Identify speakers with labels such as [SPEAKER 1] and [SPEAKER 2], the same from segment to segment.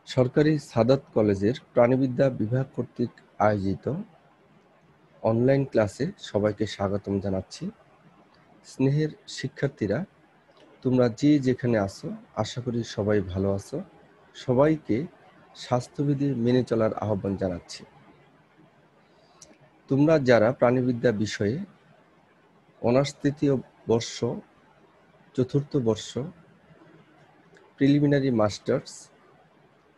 [SPEAKER 1] সরকারি সাদাত কলেজের প্রাণিবিদ্যা বিভাগ কর্তৃক আয়োজিত অনলাইন ক্লাসে সবাইকে স্বাগতম জানাচ্ছি। স্নেহের শিক্ষার্থীরা, তোমরা যে যেখানে আছো, আশা করি সবাই ভালো আছো। সবাইকে স্বাস্থ্যবিধি মেনে চলার আহ্বান জানাচ্ছি। তোমরা যারা প্রাণিবিদ্যা বিষয়ে অনার্স তৃতীয় বর্ষ, চতুর্থ বর্ষ, প্রিলিমিনারি মাস্টার্স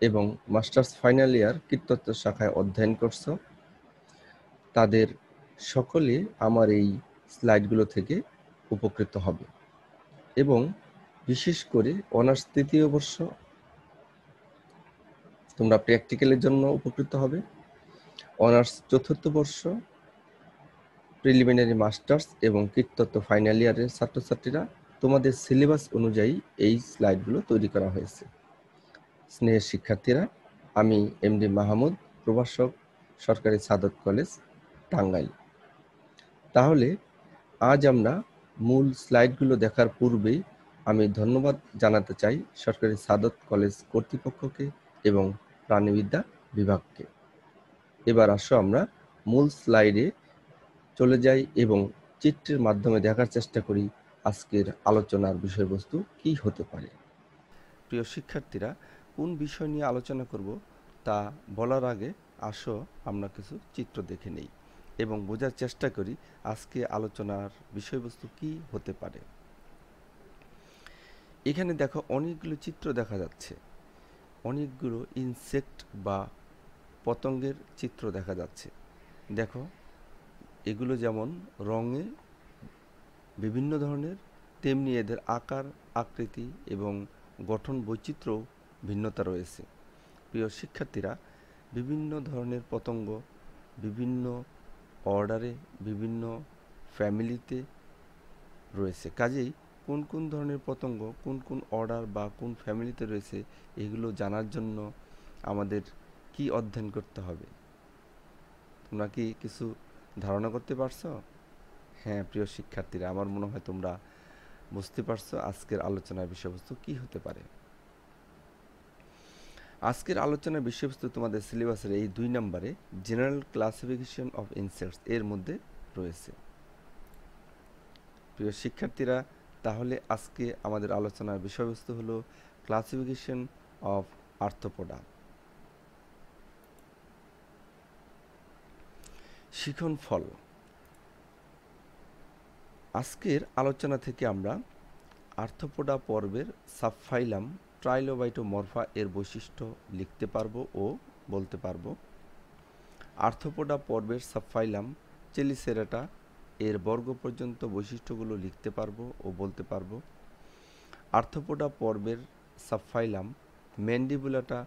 [SPEAKER 1] এবং মাস্টার্স ফাইনাল ইয়ার কীটতত্ত্ব শাখায় অধ্যয়ন করছো, তাদের সকলে আমার এই স্লাইডগুলো থেকে উপকৃত হবে এবং বিশেষ করে অনার্স তৃতীয় বর্ষ তোমরা প্র্যাকটিক্যালের জন্য উপকৃত হবে। অনার্স চতুর্থ বর্ষ, প্রিলিমিনারি মাস্টার্স এবং কীটতত্ত্ব ফাইনাল ইয়ারের ছাত্রছাত্রীরা, তোমাদের সিলেবাস অনুযায়ী এই স্লাইডগুলো তৈরি করা হয়েছে। স্নেহের শিক্ষার্থীরা, আমি এমডি মাহমুদ, প্রভাষক, সরকারি সাদত কলেজ, টাঙ্গাইল। তাহলে আজ আমরা মূল স্লাইডগুলো দেখার পূর্বেই আমি ধন্যবাদ জানাতে চাই সরকারি সাদত কলেজ কর্তৃপক্ষকে এবং প্রাণিবিদ্যা বিভাগকে। এবার আসো আমরা মূল স্লাইডে চলে যাই এবং চিত্রের মাধ্যমে দেখার চেষ্টা করি আজকের আলোচনার বিষয়বস্তু কী হতে পারে। প্রিয় শিক্ষার্থীরা, কোন বিষয় নিয়ে আলোচনা করব তা বলার আগে আসো আমরা কিছু চিত্র দেখে নেই এবং বোঝার চেষ্টা করি আজকে আলোচনার বিষয়বস্তু কি হতে পারে। এখানে দেখো অনেকগুলো চিত্র দেখা যাচ্ছে, অনেকগুলো ইনসেক্ট বা পতঙ্গের চিত্র দেখা যাচ্ছে। দেখো এগুলো যেমন রঙে বিভিন্ন ধরনের, তেমনি এদের আকার, আকৃতি এবং গঠন বৈচিত্র্যও ভিন্নতা রয়েছে। প্রিয় শিক্ষার্থীরা, বিভিন্ন ধরনের পতঙ্গ বিভিন্ন অর্ডারে, বিভিন্ন ফ্যামিলিতে রয়েছে। কাজেই কোন কোন ধরনের পতঙ্গ কোন কোন অর্ডার বা কোন ফ্যামিলিতে রয়েছে এগুলো জানার জন্য আমাদের কি অধ্যয়ন করতে হবে? তোমরা কি কিছু ধারণা করতে পারছো? হ্যাঁ প্রিয় শিক্ষার্থীরা, আমার মনে হয় তোমরা বুঝতে পারছো আজকের আলোচনার বিষয়বস্তু কি হতে পারে। আজকের আলোচনার বিষয়বস্তু তোমাদের সিলেবাসের এই 2 নম্বরে জেনারেল ক্লাসিফিকেশন অফ ইনসেক্টস এর মধ্যে রয়েছে। প্রিয় শিক্ষার্থীরা, তাহলে আজকে আমাদের আলোচনার বিষয়বস্তু হলো ক্লাসিফিকেশন অফ আর্থ্রোপোডা। শিখন ফল। আজকের আলোচনা থেকে আমরা আর্থ্রোপোডা পর্বের সাবফাইলাম ট্রাইলোবাইটোমরফা এর বৈশিষ্ট্য লিখতে পারবো ও বলতে পারবো। আর্থ্রোপোডা পর্বের সাবফাইলাম চেলিসেরাটা এর বর্গ পর্যন্ত বৈশিষ্ট্যগুলো লিখতে পারবো ও বলতে পারবো। আর্থ্রোপোডা পর্বের সাবফাইলাম ম্যান্ডিবুলাটা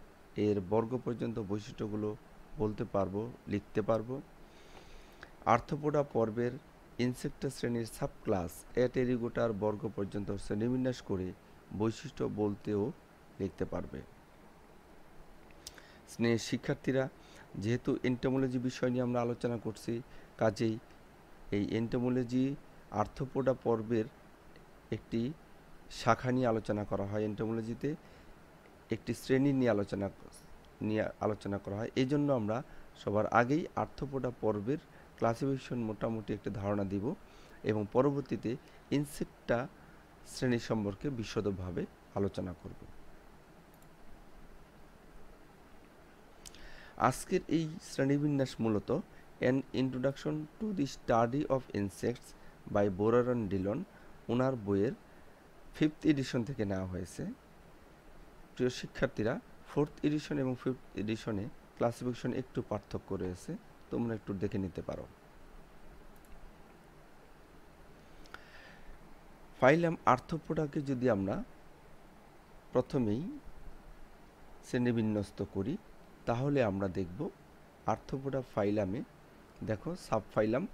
[SPEAKER 1] এর বর্গ পর্যন্ত বৈশিষ্ট্যগুলো বলতে পারবো, লিখতে পারবো। আর্থ্রোপোডা পর্বের ইনসেক্টা শ্রেণীর সাবক্লাস অ্যাটেরিগোটার বর্গ পর্যন্ত শ্রেণীবিন্যাস করে বৈশিষ্ট্য বলতেও লিখতে পারবে। স্নেহের শিক্ষার্থীরা, যেহেতু এন্টোমোলজি বিষয় নিয়ে আমরা আলোচনা করছি, কাজেই এই এন্টোমোলজি আর্থ্রোপোডা পর্বের একটি শাখা নিয়ে আলোচনা করা হয়। এন্টোমোলজিতে একটি শ্রেণী নিয়ে আলোচনা করা হয়। এই জন্য আমরা সবার আগেই আর্থ্রোপোডা পর্বের ক্লাসিফিকেশন মোটামুটি একটা ধারণা দিব এবং পরবর্তীতে ইনসেক্টা শ্রেণী সম্পর্কে বিশদভাবে আলোচনা করব। আজকের এই শ্রেণীবিন্যাস মূলত an introduction to the study of insects by Borror and Dillon ওনার বইয়ের 5th এডিশন থেকে নেওয়া হয়েছে। প্রিয় শিক্ষার্থীরা, 4th এডিশন এবং 5th এডিশনে ক্লাসিফিকেশন একটু পার্থক্য রয়েছে, তোমরা একটু দেখে নিতে পারো। ফাইলাম আর্থ্রোপোডাকে যদি আমরা প্রথমেই শ্রেণীবিন্যস্ত করি তাহলে আমরা দেখব আর্থ্রোপোডা ফাইলামে দেখো সাবফাইলাম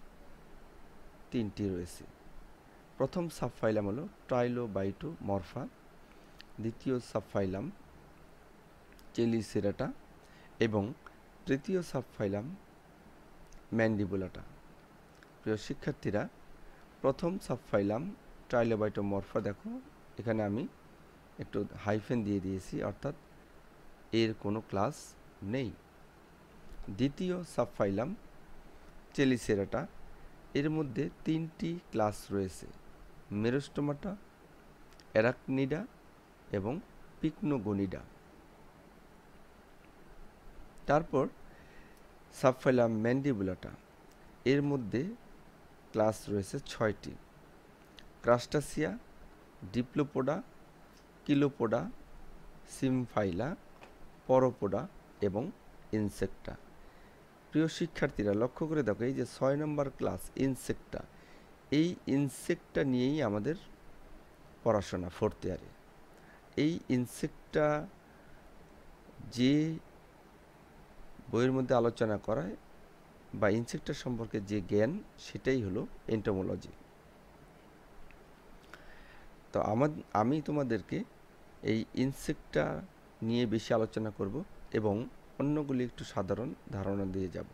[SPEAKER 1] 3টি রয়েছে। প্রথম সাবফাইলাম হলো ট্রাইলোবাইটোমরফা, দ্বিতীয় সাবফাইলাম চেলিসেরাটা এবং তৃতীয় সাবফাইলাম ম্যান্ডিবুলাটা। প্রিয় শিক্ষার্থীরা, প্রথম সাবফাইলাম ট্রাইলোবাইটোমরফা দেখো এখানে আমি একটু হাইফেন দিয়ে দিয়েছি, অর্থাৎ এর কোনো ক্লাস নেই। দ্বিতীয় সাবফাইলাম চেলিসেরাটা, এর মধ্যে 3টি ক্লাস রয়েছে, মেরোস্টোমাটা, অ্যারাকনিডা এবং পিকনোগনিডা। তারপর সাবফাইলাম ম্যান্ডিবুলাটা, এর মধ্যে ক্লাস রয়েছে 6টি, ক্রাস্টাসিয়া, ডিপ্লোপোডা, কিলোপোডা, সিমফাইলা, পরোপোডা এবং ইনসেক্টা। প্রিয় শিক্ষার্থীরা লক্ষ্য করে দেখো, এই যে 6 নম্বর ক্লাস ইনসেক্টা, এই ইনসেক্টটা নিয়েই আমাদের পড়াশোনা 4th ইয়ারে। এই ইনসেক্টটা যে বইয়ের মধ্যে আলোচনা করায় বা ইনসেক্টার সম্পর্কে যে জ্ঞান, সেটাই হলো এন্টোমোলজি। তো আমি তোমাদেরকে এই ইনসেক্টটা নিয়ে বেশি আলোচনা করব এবং অন্যগুলি একটু সাধারণ ধারণা দিয়ে যাব।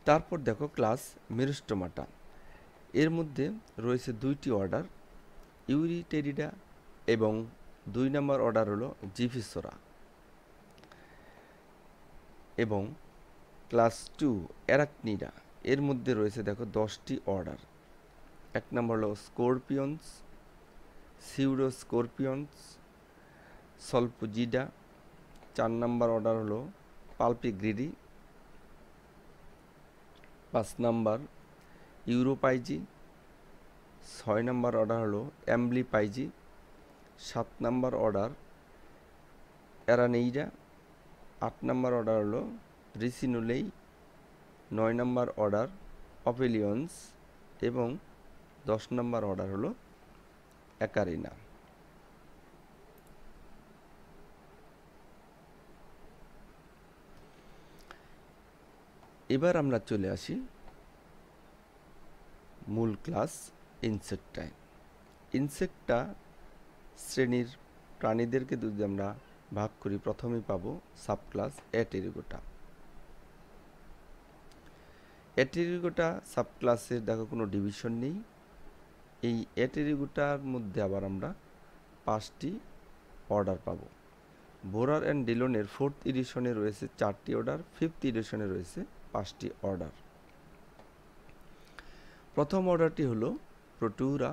[SPEAKER 1] তারপর দেখো ক্লাস মেরোস্টোমাটা, এর মধ্যে রয়েছে 2টি অর্ডার, ইউরিটেরিডা এবং 2 নম্বর অর্ডার হলো জিফিসোরা। এবং ক্লাস 2 অ্যারাকনিডা, এর মধ্যে রয়েছে দেখো 10টি অর্ডার। 1 নম্বর হলো স্করপিয়ন্স, সিউডোস্করপিয়ন্স, সলপোজিডা। 4 নম্বর অর্ডার হলো পালপিগ্রিডি। 5 নম্বর ইউরোপাইজি। 6 নম্বর অর্ডার হলো অ্যাম্বলিপাইজি। 7 নম্বর অর্ডার অ্যারানেইডা। 8 নম্বর অর্ডার হলো রিসিনুলেই। 9 নম্বর অর্ডার অপেলিয়ন্স এবং 10 নম্বর অর্ডার হলো অ্যাকারিনা। এবার আমরা চলে আসি মূল ক্লাস ইনসেক্টায়। ইনসেক্টা শ্রেণীর প্রাণীদেরকে যদি আমরা ভাগ করি, প্রথমেই পাবো সাবক্লাস অ্যাটেরিগোটা। অ্যাটেরিগোটা সাবক্লাসের দেখো কোনো ডিভিশন নেই। এই অ্যাটেরিগোটার মধ্যে আবার আমরা 5টি অর্ডার পাবো। বোরার অ্যান্ড ডিলনের 4th এডিশনে রয়েছে 4টি অর্ডার, 5th এডিশনে রয়েছে 5টি অর্ডার। প্রথম অর্ডারটি হলো প্রোটুরা,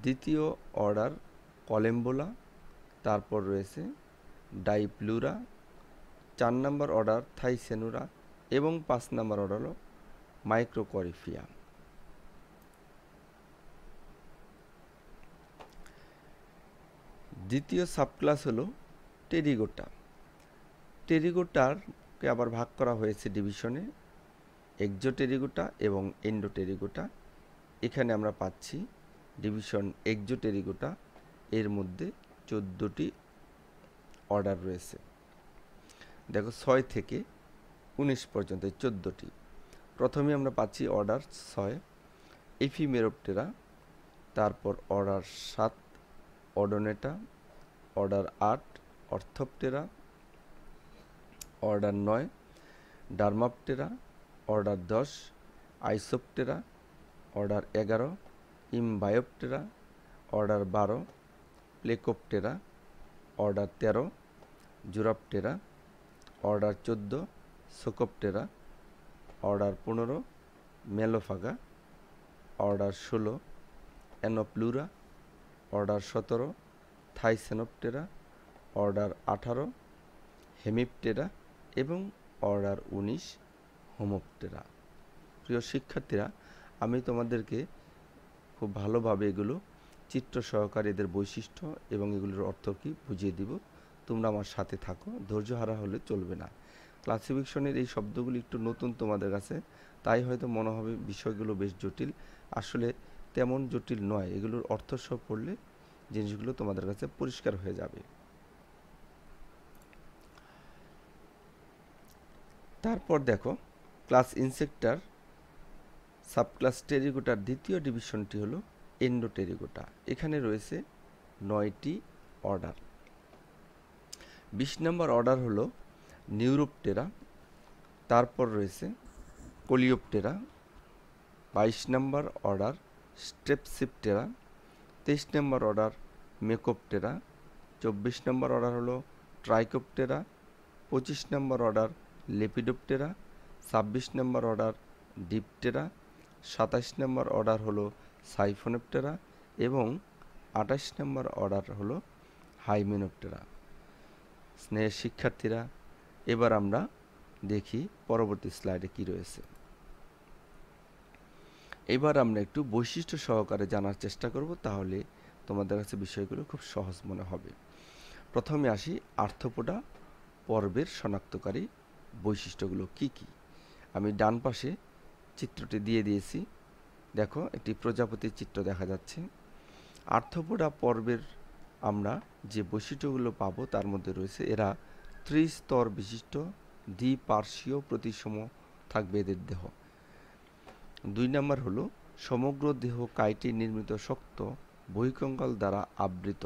[SPEAKER 1] দ্বিতীয় অর্ডার কলেম্বোলা, তারপর রয়েছে ডাইপ্লুরা, 4 নম্বর অর্ডার থাইসেনুরা এবং 5 নম্বর অর্ডার হলো মাইক্রোকরিফিয়া। দ্বিতীয় সাবক্লাস হলো টেরিগোটা। টেরিগোটারকে আবার ভাগ করা হয়েছে ডিভিশনে, এক্সোটেরিগোটা এবং এন্ডোটেরিগোটা। এখানে আমরা পাচ্ছি ডিভিশন এক্সোটেরিগোটা, এর মধ্যে 14টি অর্ডার রয়েছে। দেখো 6 থেকে 19 পর্যন্ত 14টি। প্রথমে আমরা পাচ্ছি অর্ডার 6 এফিমেরোপটেরা, তারপর order 7 Odonata, order 8 Orthoptera, order 9 Dermaptera, order 10 Isoptera, order 11 Embioptera, order 12 Plecoptera, order 13 Zoraptera, order 14 Psocoptera, order 15 Mallophaga, order 16 Anoplura, order 17 Thysanoptera, order 18 Hemiptera এবং অর্ডার 19 হোমোপটেরা। প্রিয় শিক্ষার্থীরা, আমি তোমাদেরকে খুব ভালোভাবে এগুলো চিত্র সহকারে এদের বৈশিষ্ট্য এবং এগুলোর অর্থ কী বুঝিয়ে দিব। তোমরা আমার সাথে থাকো, ধৈর্য হারা হলে চলবে না। ক্লাসিফিকেশনের এই শব্দগুলি একটু নতুন তোমাদের কাছে, তাই হয়তো মনে হবে বিষয়গুলো বেশ জটিল। আসলে তেমন জটিল নয়, এগুলোর অর্থ সহ পড়লে জিনিসগুলো তোমাদের কাছে পরিষ্কার হয়ে যাবে। তারপর দেখো ক্লাস ইনসেক্টার সাবক্লাস টেরিগোটার দ্বিতীয় ডিভিশনটি হলো এন্ডোটেরিগোটা। এখানে রয়েছে 9টি অর্ডার। 20 নম্বর অর্ডার হলো নিউরোপটেরা, তারপর রয়েছে কোলিওপটেরা। 22 নম্বর অর্ডার স্ট্রেপসিপটেরা, 23 নম্বর অর্ডার মেকোপটেরা, 24 নম্বর অর্ডার হলো ট্রাইকোপটেরা, 25 নম্বর অর্ডার লেপিডোপটেরা, 26 নম্বর অর্ডার ডিপটেরা, 27 নম্বর অর্ডার হলো সাইফোনেপটেরা এবং 28 নম্বর অর্ডার হলো হাইমেনোপটেরা। স্নেহের শিক্ষার্থীরা, এবার আমরা দেখি পরবর্তী স্লাইডে কি রয়েছে। এবার আমরা একটু বৈশিষ্ট্য সহকারে জানার চেষ্টা করব, তাহলে তোমাদের কাছে বিষয়গুলো খুব সহজ মনে হবে। প্রথমে আসি আর্থ্রোপোডা পর্বের শনাক্তকারী বৈশিষ্ট্যগুলো কি কি। আমি ডান পাশে চিত্রটি দিয়ে দিয়েছি, দেখো একটি প্রজাপতির চিত্র দেখা যাচ্ছে। আর্থ্রোপোডা পর্বের আমরা যে বৈশিষ্ট্যগুলো পাবো তার মধ্যে রয়েছে এরা ত্রিস্তর বিশিষ্ট দ্বিপার্শ্বীয় প্রতিসম থাকবে এদের দেহ। 2 নম্বর হলো সমগ্র দেহ কাইটিন নির্মিত শক্ত বহিঃকঙ্কাল দ্বারা আবৃত।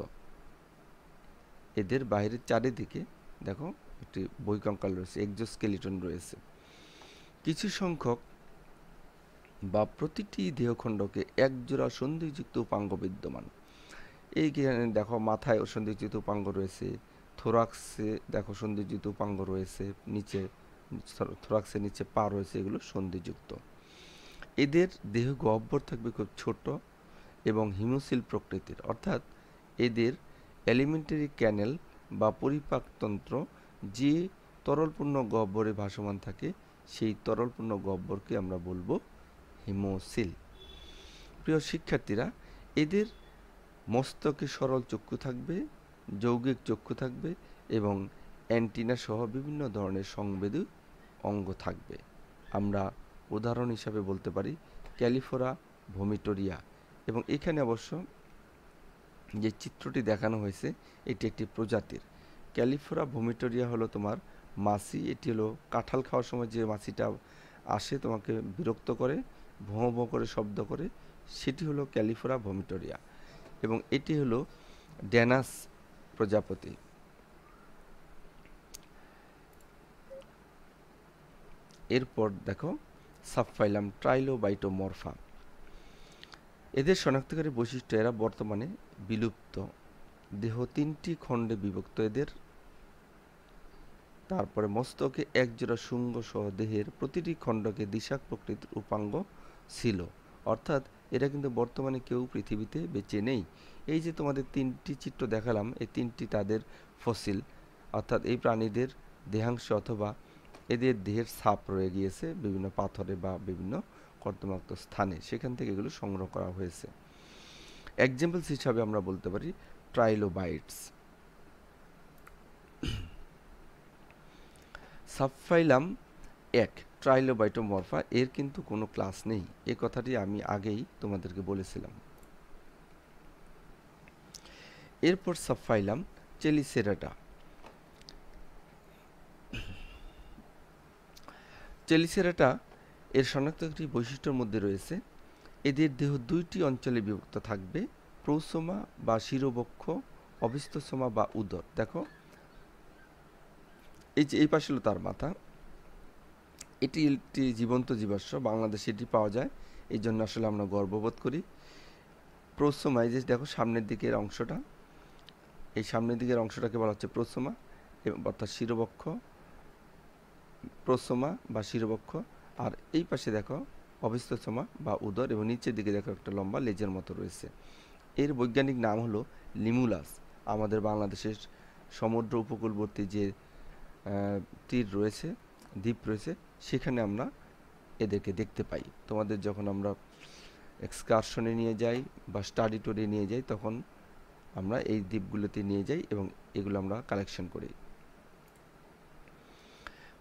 [SPEAKER 1] এদের বাইরের চারিদিকে দেখো একটি বহিঃকঙ্কাল রয়েছে, এক্সোস্কেলিটন রয়েছে। কিছু সংখ্যক বা প্রতিটি দেহখণ্ডকে একজোড়া সন্ধিযুক্ত উপাঙ্গ বিদ্যমান। এইখানে দেখো মাথায় সন্ধিযুক্ত উপাঙ্গ রয়েছে, থোরাক্সে দেখো সন্ধিযুক্ত উপাঙ্গ রয়েছে, নিচে থোরাক্সের নিচে পা রয়েছে, এগুলো সন্ধিযুক্ত। এদের দেহ গহ্বর থাকবে খুব ছোট এবং হিমোসিল প্রকৃতির, অর্থাৎ এদের এলিমেন্টারি ক্যানেল বা পরিপাকতন্ত্র যে তরলপূর্ণ গহ্বরে ভাসমান থাকে সেই তরলপূর্ণ গহ্বরকে আমরা বলবো হিমোসিল। প্রিয় শিক্ষার্থীরা, এদের মস্তকে সরল চক্ষু থাকবে, যৌগিক চক্ষু থাকবে এবং অ্যান্টিনা সহ বিভিন্ন ধরনের সংবেদী অঙ্গ থাকবে। আমরা উদাহরণ হিসাবে বলতে পারি ক্যালিফোরা ভোমিটোরিয়া। এবং এখানে অবশ্য যে চিত্রটি দেখানো হয়েছে এটি একটি প্রজাতির। ক্যালিফোরা ভোমিটোরিয়া হলো তোমার মাছি, এটি হলো কাঁঠাল খাওয়ার সময় যে মাছিটা আসে তোমাকে বিরক্ত করে, ভোঁ ভোঁ করে শব্দ করে, সেটি হলো ক্যালিফোরা ভোমিটোরিয়া এবং এটি হলো ড্যানাস প্রজাপতি। এরপর দেখো সাবফাইলাম ট্রাইলোবাইটোমরফা। এদের শনাক্তকারী বৈশিষ্ট্য, এরা বর্তমানে বিলুপ্ত, দেহ 3টি খণ্ডে বিভক্ত এদের। তারপরে মস্তকে একজোড়া শুঙ্গ সহ দেহের প্রতিটি খণ্ডকে দ্বিশাক প্রকৃতির উপাঙ্গ ছিল, অর্থাৎ এরা কিন্তু বর্তমানে কেউ পৃথিবীতে বেঁচে নেই। এই যে তোমাদের 3টি চিত্র দেখালাম, এই 3টি তাদের ফসিল, অর্থাৎ এই প্রাণীদের দেহাংশ অথবা এদের দেহের ছাপ রয়ে গিয়েছে বিভিন্ন পাথরে বা বিভিন্ন কর্দমাক্ত স্থানে, সেখান থেকে এগুলো সংগ্রহ করা হয়েছে। এক্সাম্পলস হিসাবে আমরা বলতে পারি ট্রাইলোবাইটস। সাবফাইলাম 1 ট্রাইলোবাইটোমরফা, এর কিন্তু কোনো ক্লাস নেই, এ কথাটি আমি আগেই তোমাদেরকে বলেছিলাম। এরপর সাবফাইলাম চেলিসেরাটা। চেলিসেরাটা এর শনাক্তকারী বৈশিষ্ট্যের মধ্যে রয়েছে এদের দেহ 2টি অঞ্চলে বিভক্ত থাকবে, প্রোসোমা বা শিরোবক্ষ, অবিস্তসোমা বা উদর। দেখো এই যে এই পাশে হলো তার মাথা, এটি একটি জীবন্ত জীবাশ্ম, বাংলাদেশে এটি পাওয়া যায়, এই জন্য আসলে আমরা গর্ববোধ করি। প্রোসোমা, এই যে দেখো সামনের দিকের অংশটা, এই সামনের দিকের অংশটাকে বলা হচ্ছে প্রোসোমা, অর্থাৎ শিরোবক্ষ, প্রোসোমা বা শিরোবক্ষ। আর এই পাশে দেখো অবিস্তসোমা বা উদর এবং নিচের দিকে দেখো একটা লম্বা লেজের মতো রয়েছে। এর বৈজ্ঞানিক নাম হলো লিমুলাস। আমাদের বাংলাদেশের সমুদ্র উপকূলবর্তী যে তীর রয়েছে, দ্বীপ রয়েছে, সেখানে আমরা এদেরকে দেখতে পাই। তোমাদের যখন আমরা এক্সকারশনে নিয়ে যাই বা স্টাডি ট্যুরে নিয়ে যাই, তখন আমরা এই দ্বীপগুলোতে নিয়ে যাই এবং এগুলো আমরা কালেকশন করি।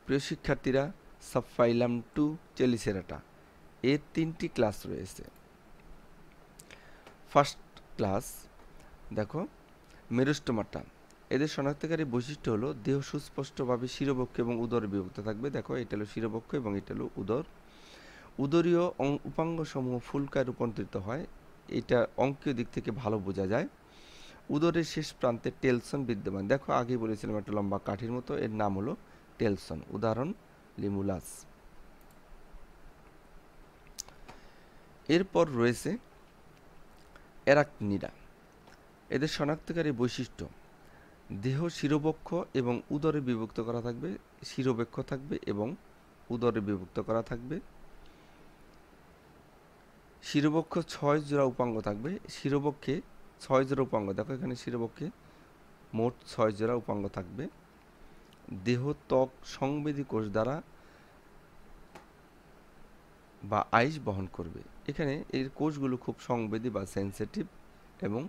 [SPEAKER 1] প্রিয় শিক্ষার্থীরা, সাবফাইলাম 2 চেলিসেরাটা, এর 3টি ক্লাস রয়েছে। ফার্স্ট ক্লাস দেখো মেরুস্টোমাটা। এদের শনাক্তকারী বৈশিষ্ট্য হলো দেহ সুস্পষ্টভাবে শিরোবক্ষ এবং উদরে বিভক্ত থাকবে। দেখো এটা হলো শিরোবক্ষ এবং এটা হলো উদর। উদরীয় উপাঙ্গসমূহ ফুলকায় রূপান্তরিত হয়, এটা অঙ্কীয় দিক থেকে ভালো বোঝা যায়। উদরের শেষ প্রান্তে টেলসন বিদ্যমান। দেখো আগে বলেছিলাম একটা লম্বা কাঠির মতো, এর নাম হলো টেলসন, উদাহরণ লিমুলাস। এরপর রয়েছে অ্যারাকনিডা। এদের শনাক্তকারী বৈশিষ্ট্য, দেহ শিরোবক্ষ এবং উদরে বিভক্ত করা থাকবে, শিরোবক্ষ থাকবে এবং উদরে বিভক্ত করা থাকবে। শিরোবক্ষ 6 জোড়া উপাঙ্গ থাকবে, শিরোবক্ষে 6 জোড়া উপাঙ্গ, দেখো এখানে শিরোবক্ষে মোট 6 জোড়া উপাঙ্গ থাকবে। দেহ ত্বক সংবেদী কোষ দ্বারা বা আইস বহন করবে। এখানে এর কোষগুলো খুব সংবেদী বা সেন্সিটিভ এবং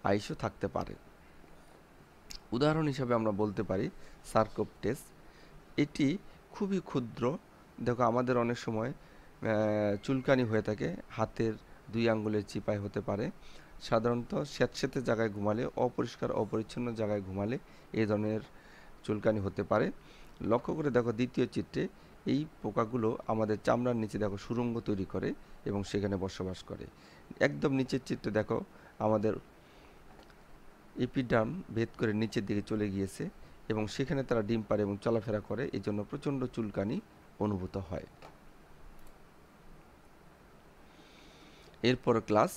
[SPEAKER 1] আইসও থাকতে পারে। উদাহরণ হিসাবে আমরা বলতে পারি সার্কোপটেস, এটি খুবই ক্ষুদ্র। দেখো আমাদের অনেক সময় চুলকানি হয়ে থাকে, হাতের 2 আঙ্গুলের চিপায় হতে পারে। সাধারণত স্যাঁতসেঁতে জায়গায় ঘুমালে, অপরিষ্কার অপরিচ্ছন্ন জায়গায় ঘুমালে এই ধরনের চুলকানি হতে পারে। লক্ষ্য করে দেখো দ্বিতীয় চিত্রে এই পোকাগুলো আমাদের চামড়ার নিচে দেখো সুড়ঙ্গ তৈরি করে এবং সেখানে বসবাস করে। একদম নিচের চিত্রে দেখো আমাদের এপিডার্ম ভেদ করে নিচের দিকে চলে গিয়েছে এবং সেখানে তারা ডিম পাড়ে এবং চলাফেরা করে, এই জন্য প্রচণ্ড চুলকানি অনুভূত হয়। এরপর ক্লাস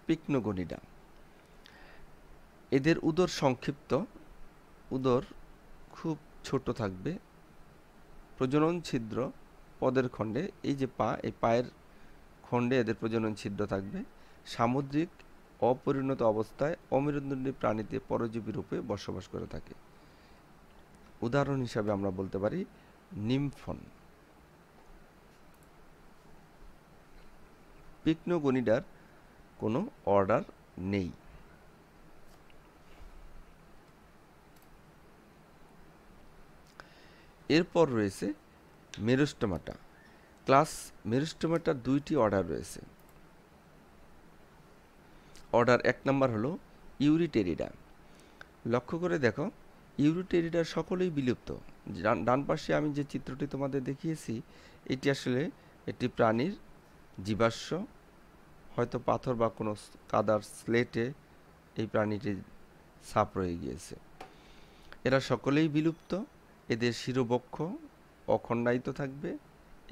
[SPEAKER 1] পিকনোগনিডা। এদের উদর সংক্ষিপ্ত, উদর খুব ছোট থাকবে। প্রজনন ছিদ্র পদের খণ্ডে, এই যে পা, এই পায়ের খণ্ডে এদের প্রজনন ছিদ্র থাকবে। সামুদ্রিক অপরিণত অবস্থায় অমেরুদণ্ডী প্রাণীতে পরজীবী রূপে বসবাস করে থাকে। উদাহরণ হিসাবে আমরা বলতে পারি নিমফন। পিকনোগনিডার কোনো অর্ডার নেই। এরপর রয়েছে মেরুস্টোমাটা। ক্লাস মেরুস্টোমাটার 2টি অর্ডার রয়েছে। অর্ডার 1 নম্বর হলো ইউরিটেরিডা। লক্ষ্য করে দেখো ইউরিটেরিডা সকলেই বিলুপ্ত। ডান পাশে আমি যে চিত্রটি তোমাদের দেখিয়েছি, এটি আসলে একটি প্রাণীর জীবাশ্ম, হয়তো পাথর বা কোনো কাদার স্লেটে এই প্রাণীটির ছাপ রয়ে গিয়েছে। এরা সকলেই বিলুপ্ত। এদের শিরোবক্ষ অখণ্ডায়িত থাকবে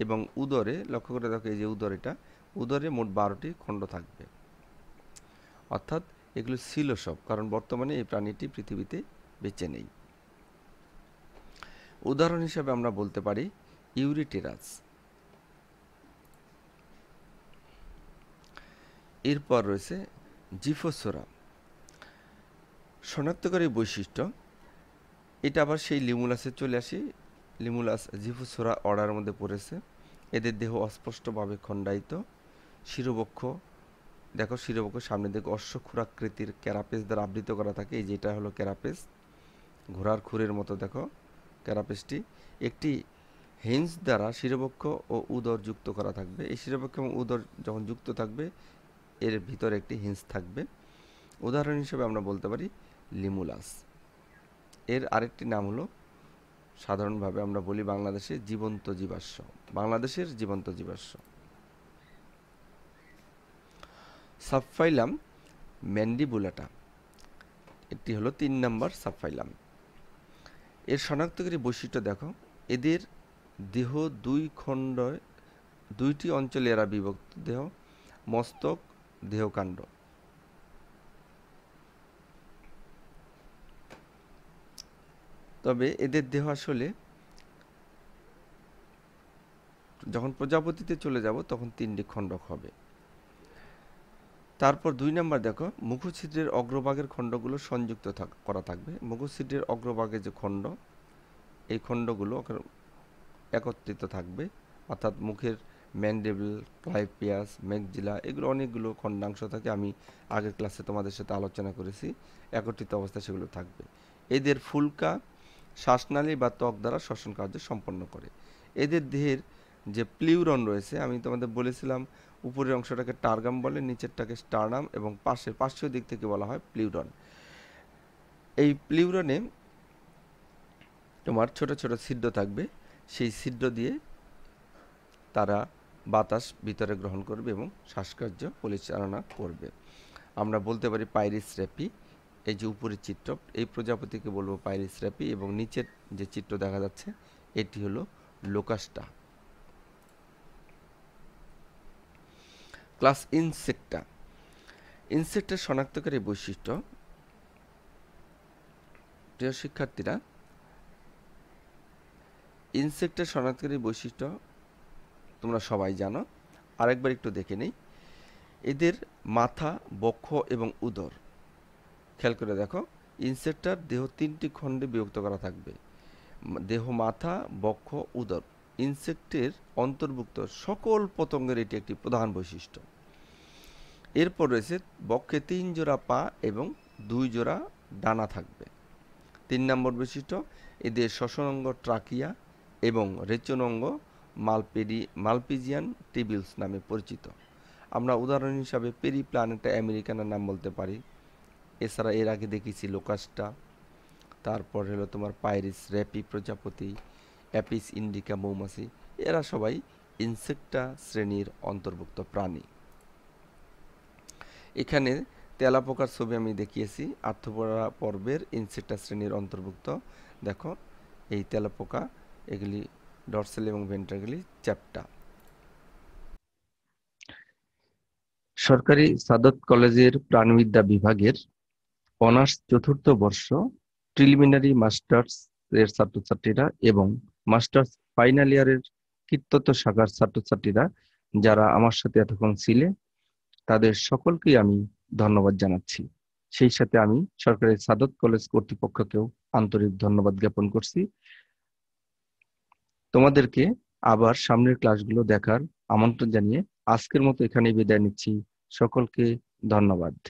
[SPEAKER 1] এবং উদরে, লক্ষ্য করে দেখো এই যে উদরে মোট 12টি খণ্ড থাকবে। অর্থাৎ এগুলো ছিল সব, কারণ বর্তমানে এই প্রাণীটি পৃথিবীতে বেঁচে নেই। উদাহরণ হিসাবে আমরা বলতে পারি ইউরিটেরাস। এরপর রয়েছে জিফোসোরা। শনাক্তকারী বৈশিষ্ট্য, এটা আবার সেই লিমুলাসে চলে আসি। লিমুলাস জিফোসোরা অর্ডারের মধ্যে পড়েছে। এদের দেহ অস্পষ্টভাবে খণ্ডায়িত। শিরোবক্ষ, দেখো শিরোবক্ষ সামনের দিকে অশ্বক্ষুরাকৃতির ক্যারাপেস দ্বারা আবৃত করা থাকে। এই যেটা হলো ক্যারাপেস, ঘোড়ার খুরের মতো দেখো ক্যারাপেসটি। একটি হিঞ্জ দ্বারা শিরোবক্ষ ও উদর যুক্ত করা থাকবে। এই শিরোবক্ষ এবং উদর যখন যুক্ত থাকবে, এর ভিতরে একটি হিঞ্জ থাকবে। উদাহরণ হিসেবে আমরা বলতে পারি লিমুলাস। এর আরেকটি নাম হলো, সাধারণভাবে আমরা বলি বাংলাদেশের জীবন্ত জীবাশ্ম, বাংলাদেশের জীবন্ত জীবাশ্ম। সাবফাইলাম ম্যান্ডিবুলাটা, এটি হলো 3 নম্বর সাবফাইলাম। এর শনাক্তকারী বৈশিষ্ট্য দেখো, এদের দেহ 2টি অঞ্চলে এরা বিভক্ত। দেহ, মস্তক, দেহকাণ্ড। তবে এদের দেহ আসলে যখন প্রজাপতিতে চলে যাব তখন 3টি খণ্ডক হবে। তারপর 2 নম্বর দেখো, মুখছিদ্রের অগ্রভাগের খণ্ডগুলো সংযুক্ত করা থাকবে। মুখছিদ্রের অগ্রভাগে যে খণ্ড, এই খণ্ডগুলো একত্রিত থাকবে। অর্থাৎ মুখের ম্যান্ডিবল, ক্লাইপিয়াস, ম্যাক্সিলা, এগুলো অনেকগুলো খণ্ডাংশ থাকে। আমি আগের ক্লাসে তোমাদের সাথে আলোচনা করেছি, একত্রিত অবস্থায় সেগুলো থাকবে। এদের ফুলকা শ্বাসনালী বা ত্বক দ্বারা শ্বসন কার্য সম্পন্ন করে। এদের দেহের যে প্লিউরন রয়েছে, আমি তোমাদের বলেছিলাম উপরের অংশটাকে টার্গাম বলে, নিচেরটাকে স্টার্নাম এবং পার্শ্বীয় দিক থেকে বলা হয় প্লিউরন। এই প্লিউরনে তোমার ছোট ছোট ছিদ্র থাকবে। সেই ছিদ্র দিয়ে তারা বাতাস ভিতরে গ্রহণ করবে এবং শ্বাসকার্য পরিচালনা করবে। আমরা বলতে পারি পাইরিস র্যাপি। এই যে উপরের চিত্র, এই প্রজাপতিকে বলবো পাইরিস র্যাপি এবং নিচের যে চিত্র দেখা যাচ্ছে এটি হলো লোকাস্টা। Class Insecta. ইনসেক্টের শনাক্তকারী বৈশিষ্ট্য, প্রিয় শিক্ষার্থীরা, ইনসেক্টের শনাক্তকারী বৈশিষ্ট্য তোমরা সবাই জানো। আরেকবার একটু দেখে নেই। এদের মাথা, বক্ষ এবং উদর। খেয়াল করে দেখো, ইনসেক্টটার দেহ 3টি খণ্ডে বিভক্ত করা থাকবে। দেহ, মাথা, বক্ষ, উদর। ইনসেক্টের অন্তর্ভুক্ত সকল পতঙ্গের এটি একটি প্রধান বৈশিষ্ট্য। এরপর রয়েছে বক্ষে 3 জোড়া পা এবং 2 জোড়া ডানা থাকবে। 3 নম্বর বৈশিষ্ট্য, এদের শ্বসন অঙ্গ ট্রাকিয়া এবং রেচন অঙ্গ মালপিজিয়ান টিবিউলস নামে পরিচিত। আমরা উদাহরণ হিসাবে পেরিপ্ল্যানেটা আমেরিকানের নাম বলতে পারি। এছাড়া এর আগে দেখেছি লোকাস্টা, তারপর হলো তোমার পাইরিস র্যাপি প্রজাপতি, অ্যাপিস ইন্ডিকা মৌমাছি। এরা সবাই ইনসেক্টা শ্রেণীর অন্তর্ভুক্ত প্রাণী। এখানে তেলাপোকার ছবি আমি দেখিয়েছি, আর্থ্রোপোডা পর্বের ইনসেক্টা শ্রেণীর অন্তর্ভুক্ত। দেখো, এই তেলাপোকা, এগুলি ডরসাল এবং ভেন্ট্রালগুলি চ্যাপ্টা। সরকারি সাদত কলেজের প্রাণিবিদ্যা বিভাগের অনার্স 4র্থ বর্ষ প্রিলিমিনারি মাস্টার্স এর ছাত্রছাত্রীরা এবং মাস্টার্স ফাইনাল ইয়ারের কীর্তত্ব শাখার ছাত্রছাত্রীরা যারা আমার সাথে এতক্ষণ ছিলে, তাদের সকলকেই আমি ধন্যবাদ জানাচ্ছি। সেই সাথে আমি সরকারি সাদত কলেজ কর্তৃপক্ষকেও আন্তরিক ধন্যবাদ জ্ঞাপন করছি। তোমাদেরকে আবার সামনের ক্লাসগুলো দেখার আমন্ত্রণ জানিয়ে আজকের মতো এখানেই বিদায় নিচ্ছি। সকলকে ধন্যবাদ।